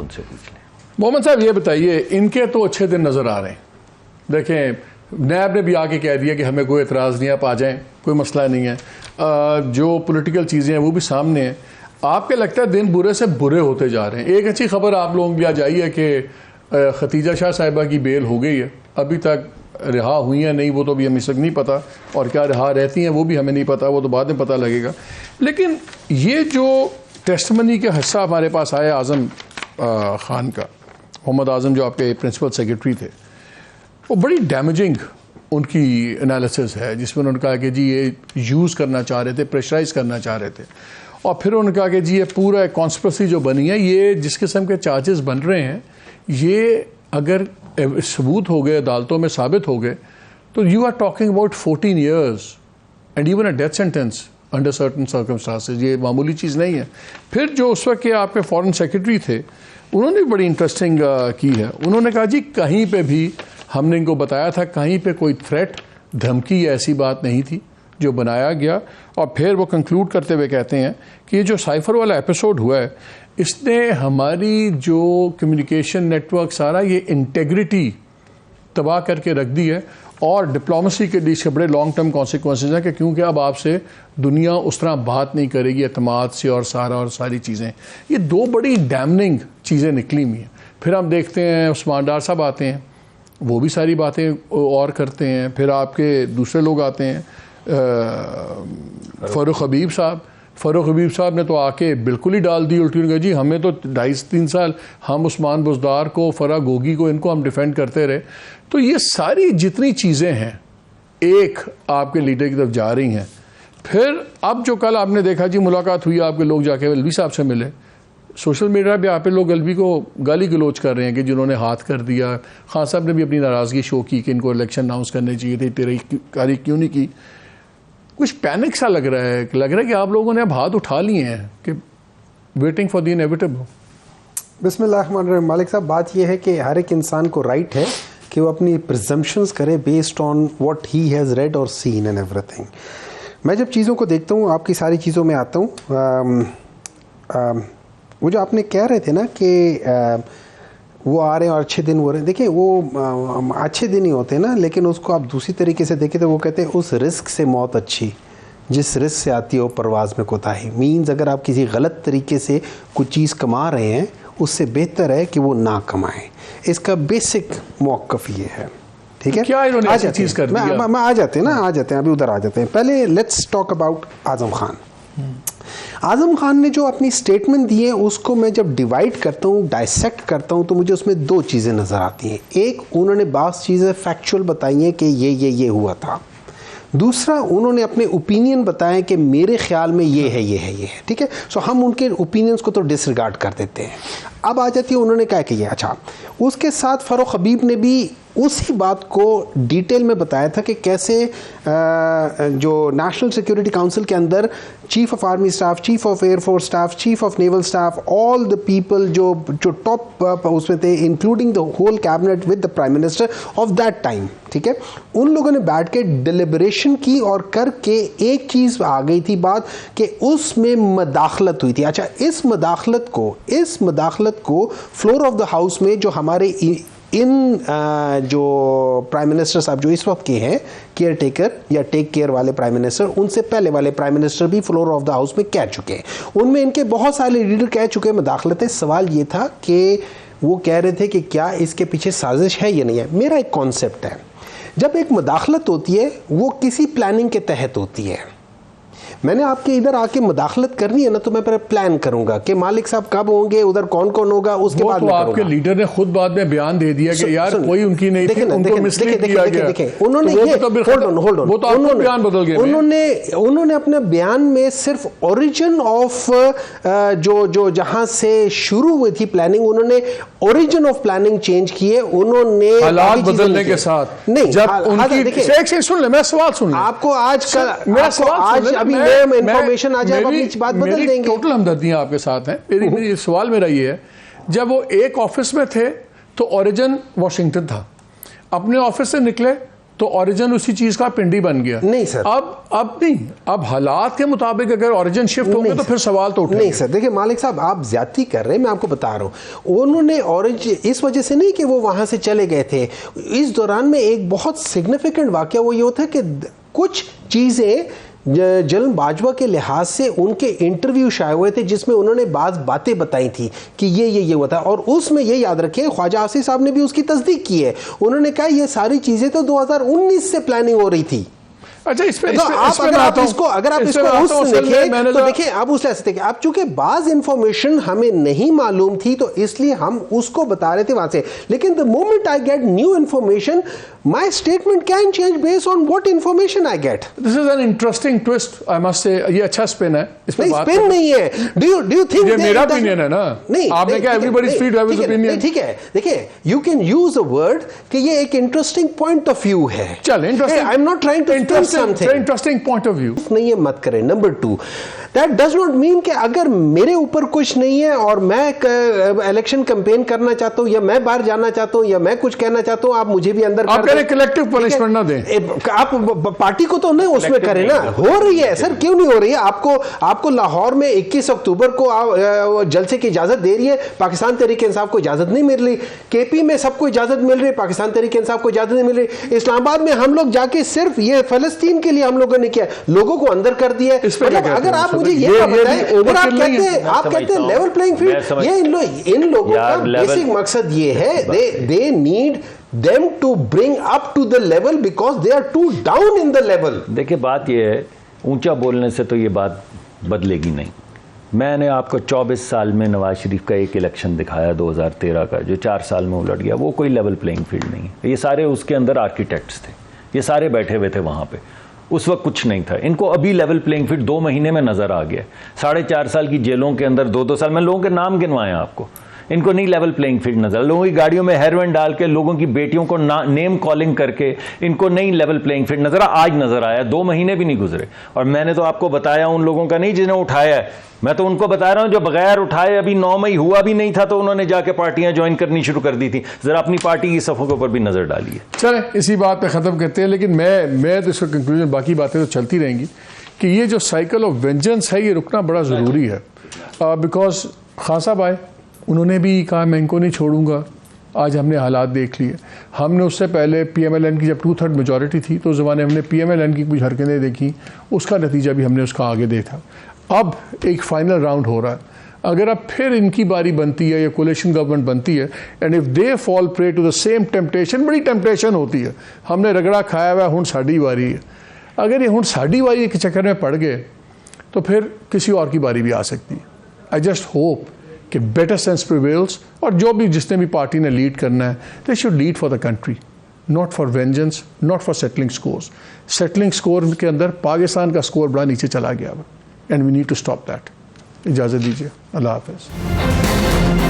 उनसे पूछ लें। मोहम्मद साहब ये बताइए, इनके तो अच्छे दिन नजर आ रहे हैं। देखें, नैब ने भी आके कह दिया कि हमें कोई एतराज़ नहीं है, आप आ जाएं, कोई मसला नहीं है। जो पॉलिटिकल चीज़ें हैं वो भी सामने हैं। आपके लगता है दिन बुरे से बुरे होते जा रहे हैं। एक अच्छी खबर आप लोगों की आज आई है कि खतीजा शाह साहिबा की बेल हो गई है। अभी तक रिहा हुई हैं नहीं, वो तो अभी हमें तक नहीं पता, और क्या रिहा रहती हैं वो भी हमें नहीं पता, वो तो बाद में पता लगेगा। लेकिन ये जो टेस्टमनी का हिस्सा हमारे पास आया आज़म खान का, मोहम्मद आज़म जो आपके प्रिंसिपल सेक्रेटरी थे, वो बड़ी डैमेजिंग उनकी एनालिसिस है, जिसमें उन्होंने कहा कि जी ये यूज़ करना चाह रहे थे, प्रेशराइज करना चाह रहे थे। और फिर उन्होंने कहा कि जी ये पूरा कॉन्स्पिरेसी जो बनी है, ये जिस किस्म के चार्जेस बन रहे हैं, ये अगर सबूत हो गए, अदालतों में साबित हो गए, तो you are talking about 14 years and even a death sentence under certain circumstances. ये मामूली चीज़ नहीं है। फिर जो उस वक्त के आपके फॉरेन सेक्रेटरी थे, उन्होंने भी बड़ी इंटरेस्टिंग की है। उन्होंने कहा जी कहीं पे भी हमने इनको बताया था, कहीं पे कोई थ्रेट, धमकी या ऐसी बात नहीं थी जो बनाया गया। और फिर वो कंक्लूड करते हुए कहते हैं कि ये जो साइफर वाला एपिसोड हुआ है, इसने हमारी जो कम्युनिकेशन नेटवर्क सारा ये इंटेग्रिटी तबाह करके रख दी है, और डिप्लोमेसी के लिए इसके बड़े लॉन्ग टर्म कॉन्सिक्वेंसेज हैं कि क्योंकि अब आपसे दुनिया उस तरह बात नहीं करेगी एतमाद से और सारी चीज़ें। ये दो बड़ी डैमनिंग चीज़ें निकली हुई हैं। फिर हम देखते हैं उस्मान डार साहब आते हैं, वो भी सारी बातें और करते हैं। फिर आपके दूसरे लोग आते हैं, फ़ारूक हबीब साहब ने तो आके बिल्कुल ही डाल दी उल्टी। उन्होंने कहा जी हमें तो 2.5-3 साल हम उस्मान बुज़दार को, फ़रा गोगी को, इनको हम डिफेंड करते रहे। तो ये सारी जितनी चीज़ें हैं एक आपके लीडर की तरफ जा रही हैं। फिर अब जो कल आपने देखा जी मुलाकात हुई, आपके लोग जाके अलवी साहब से मिले, सोशल मीडिया पे आप लोग अलवी को गाली गलोच कर रहे हैं कि जिन्होंने हाथ कर दिया। खान साहब ने भी अपनी नाराज़गी शो की कि इनको इलेक्शन अनाउंस करने चाहिए थे, तैयारी क्यों नहीं की। कुछ पैनिक सा लग रहा है कि आप लोगों ने अब हाथ उठा लिए हैं कि वेटिंग फॉर द इनएविटेबल। बिस्मिल्लाहिर्रहमानिर्रहीम। मालिक साहब, बात यह है कि हर एक इंसान को राइट है कि वो अपनी प्रिजम्पशंस करे based on what he has red और सीन एंड एवरीथिंग। मैं जब चीज़ों को देखता हूँ, आपकी सारी चीज़ों में आता हूँ, वो जो आपने कह रहे थे ना कि वो आ रहे हैं और अच्छे दिन हो रहे हैं, देखिए वो अच्छे दिन ही होते हैं ना, लेकिन उसको आप दूसरी तरीके से देखें तो वो कहते हैं उस रिस्क से मौत अच्छी जिस रिस्क से आती हो परवाज़ में कोताही। मीन्स अगर आप किसी गलत तरीके से कुछ चीज़ कमा रहे हैं, उससे बेहतर है कि वो ना कमाएं। इसका बेसिक मौक़िफ़ ये है, ठीक है। क्या इन्होंने ऐसी चीज़ कर दिया? मैं आ जाते हैं अभी उधर आ जाते हैं। पहले let's talk about Azam Khan. Azam Khan ने जो अपनी स्टेटमेंट दी है, उसको मैं जब डिवाइड करता हूँ, डाइसेक्ट करता हूँ, तो मुझे उसमें दो चीज़ें नज़र आती हैं। एक, उन्होंने बात चीज़ें फैक्चुअल बताई हैं कि ये हुआ था। दूसरा, उन्होंने अपने ओपिनियन बताए कि मेरे ख्याल में ये है, ठीक है। सो हम उनके ओपिनियंस को तो डिसरिगार्ड कर देते हैं। अब आ जाती है, उन्होंने कहा कि ये अच्छा। उसके साथ फ़ारूक हबीब ने भी उसी बात को डिटेल में बताया था कि कैसे जो नेशनल सिक्योरिटी काउंसिल के अंदर chief of army staff, chief of air force staff, chief of naval staff, all the people जो टॉप उसमें थे, including the whole cabinet with the prime minister of that time, ठीक है, उन लोगों ने बैठ के डिलिब्रेशन की और करके एक चीज़ आ गई थी बात कि उसमें मदाखलत हुई थी। अच्छा, इस मदाखलत को फ्लोर ऑफ द हाउस में जो हमारे जो प्राइम मिनिस्टर साहब जो इस वक्त के हैं, केयर टेकर या टेक केयर वाले प्राइम मिनिस्टर, उनसे पहले वाले प्राइम मिनिस्टर भी फ्लोर ऑफ द हाउस में कह चुके हैं। उनमें इनके बहुत सारे लीडर कह चुके हैं मदाखलतें। सवाल ये था कि वो कह रहे थे कि क्या इसके पीछे साजिश है या नहीं है। मेरा एक कॉन्सेप्ट है, जब एक मदाखलत होती है वो किसी प्लानिंग के तहत होती है। मैंने आपके इधर आके मदाखलत करनी है ना, तो मैं पहले प्लान करूंगा कि मालिक साहब कब होंगे, उधर कौन कौन होगा, उसके बाद तो आपके लीडर ने खुद बाद में बयान दे दिया कि यार कोई उनकी नहीं थी, उनको मिसलीड किया गया। उन्होंने बयान बदल गया। उन्होंने अपने बयान में सिर्फ ओरिजिन ऑफ जो जहां से शुरू हुई थी प्लानिंग, उन्होंने ओरिजिन ऑफ प्लानिंग चेंज किए। उन्होंने हालात बदलने के साथ नहीं, जब उनकी सुन ले, मैं सवाल सुन ले, आपको आज अभी इंफॉर्मेशन आ जाए, अपनी बात बदल देंगे। टोटल हमदर्दियां आपके साथ हैं। मेरी सवाल मेरा ये है, जब वो एक ऑफिस में थे तो ओरिजिन वाशिंगटन था, अपने ऑफिस से निकले तो ओरिजिन उसी चीज का पिंडी बन गया। नहीं सर, अब नहीं, अब हालात के मुताबिक अगर ओरिजिन शिफ्ट होंगे तो फिर सवाल तो उठेंगे। नहीं सर, देखिए मालिक साहब, आप ज्यादती कर रहे हैं, मैं आपको बता रहा हूं। उन्होंने ओरिजिन इस वजह से नहीं कि वो वहां से चले गए थे, इस दौरान में एक बहुत सिग्निफिकेंट वाकया वो ये होता है कि कुछ चीजें जलन बाजवा के लिहाज से उनके इंटरव्यू शाये हुए थे जिसमें उन्होंने बात बातें बताई थी कि ये हुआ था, और उसमें ये याद रखिए ख्वाजा आसिफ साहब ने भी उसकी तस्दीक की है। उन्होंने कहा ये सारी चीजें तो 2019 से प्लानिंग हो रही थी। अच्छा, इसमें अगर आप इसको उस देखें तो देखिए, आप उस ऐसे देखें, आप चूंकि बाज इंफॉर्मेशन हमें नहीं मालूम थी तो इसलिए हम उसको बता रहे थे वहां से, लेकिन the moment I get new information my statement can change based on what information I get. This is an interesting twist, I must say. ये अच्छा स्पिन है, इसमें बात स्पिन नहीं है। डू यू थिंक ये मेरा ओपिनियन है ना? नहीं, आपने क्या everybody is free to have his opinion. ठीक है, देखिए you can use a word कि ये एक इंटरेस्टिंग पॉइंट ऑफ व्यू है। चल, interesting, I am not trying to spin something. Interesting point of view नहीं, ये मत करें। Number 2, that does not mean कि अगर मेरे ऊपर कुछ नहीं है और मैं इलेक्शन कैंपेन करना चाहता हूं या मैं बाहर जाना चाहता हूं या मैं कुछ कहना चाहता हूं, आप मुझे भी अंदर आप कह रहे कलेक्टिव पनिशमेंट ना दें। आप पार्टी को तो नहीं उसमें करें ना। हो रही है सर, क्यों नहीं हो रही है? आपको लाहौर में 21 अक्टूबर को जलसे की इजाजत दे रही है, पाकिस्तान तहरीक इंसाफ को इजाजत नहीं मिल रही। केपी में सबको इजाजत मिल रही है, पाकिस्तान तहरीक इंसाफ को इजाजत नहीं मिल रही। इस्लामाबाद में हम लोग जाके सिर्फ ये फलस्तीन के लिए हम लोगों ने किया, लोगों को अंदर कर दिया। अगर आप मुझे ये बताएं, अगर आप कहते हैं लेवल प्लेइंग फील्ड, ये इन लोगों का बेसिक मकसद ये है, they need them to bring up to the level because they are too down in the level। देखिए बात ये है, ऊंचा बोलने से तो ये बात बदलेगी नहीं। मैंने आपको 24 साल में नवाज शरीफ का एक इलेक्शन दिखाया 2013 का, जो 4 साल में उलट गया। वो कोई लेवल प्लेइंग फील्ड नहीं है। ये सारे उसके अंदर आर्किटेक्ट्स थे, ये सारे बैठे हुए थे वहाँ पे। उस वक्त कुछ नहीं था। इनको अभी लेवल प्लेइंग फील्ड 2 महीने में नजर आ गया। 4.5 साल की जेलों के अंदर 2-2 साल में लोगों के नाम गिनवाए आपको। इनको नहीं लेवल प्लेइंग फील्ड नजर। लोगों की गाड़ियों में हेरोइन डाल के, लोगों की बेटियों को नेम कॉलिंग करके, इनको नहीं लेवल प्लेइंग फील्ड नजर। आज नजर आया, 2 महीने भी नहीं गुजरे। और मैंने तो आपको बताया उन लोगों का नहीं जिन्हें उठाया है, मैं तो उनको बता रहा हूं जो बगैर उठाए अभी 9 मई हुआ भी नहीं था तो उन्होंने जाके पार्टियां ज्वाइन करनी शुरू कर दी थी। जरा अपनी पार्टी की सफों के ऊपर भी नजर डालिए। चले इसी बात पे खत्म करते हैं, लेकिन मैं तो इसका कंक्लूजन, बाकी बातें तो चलती रहेंगी, कि ये जो साइकिल ऑफ वेंजेंस है ये रुकना बड़ा ज़रूरी है। बिकॉज खान साहब आए, उन्होंने भी कहा मैं इनको नहीं छोड़ूंगा। आज हमने हालात देख लिए। हमने उससे पहले PMLN की जब 2/3 मेजॉरिटी थी तो उस ज़माने हमने PMLN की कुछ हरकतें देखी, उसका नतीजा भी हमने उसका आगे देखा। अब एक फाइनल राउंड हो रहा है। अगर अब फिर इनकी बारी बनती है या कोलिशन गवर्नमेंट बनती है, and if they fall prey to the same temptation, बड़ी टेम्पटेशन होती है, हमने रगड़ा खाया हुआ, हुण साड़ी बारी है। अगर ये हुण साड़ी बारी के चक्कर में पड़ गए तो फिर किसी और की बारी भी आ सकती है। आई जस्ट होप कि बेटर सेंस प्रिवेल्स, और जो भी जिसने भी पार्टी ने लीड करना है, they should lead for the country, not for vengeance, not for settling scores. Settling score के अंदर पाकिस्तान का स्कोर बड़ा नीचे चला गया, and we need to stop that. इजाज़त दीजिए, अल्लाह हाफ़िज़।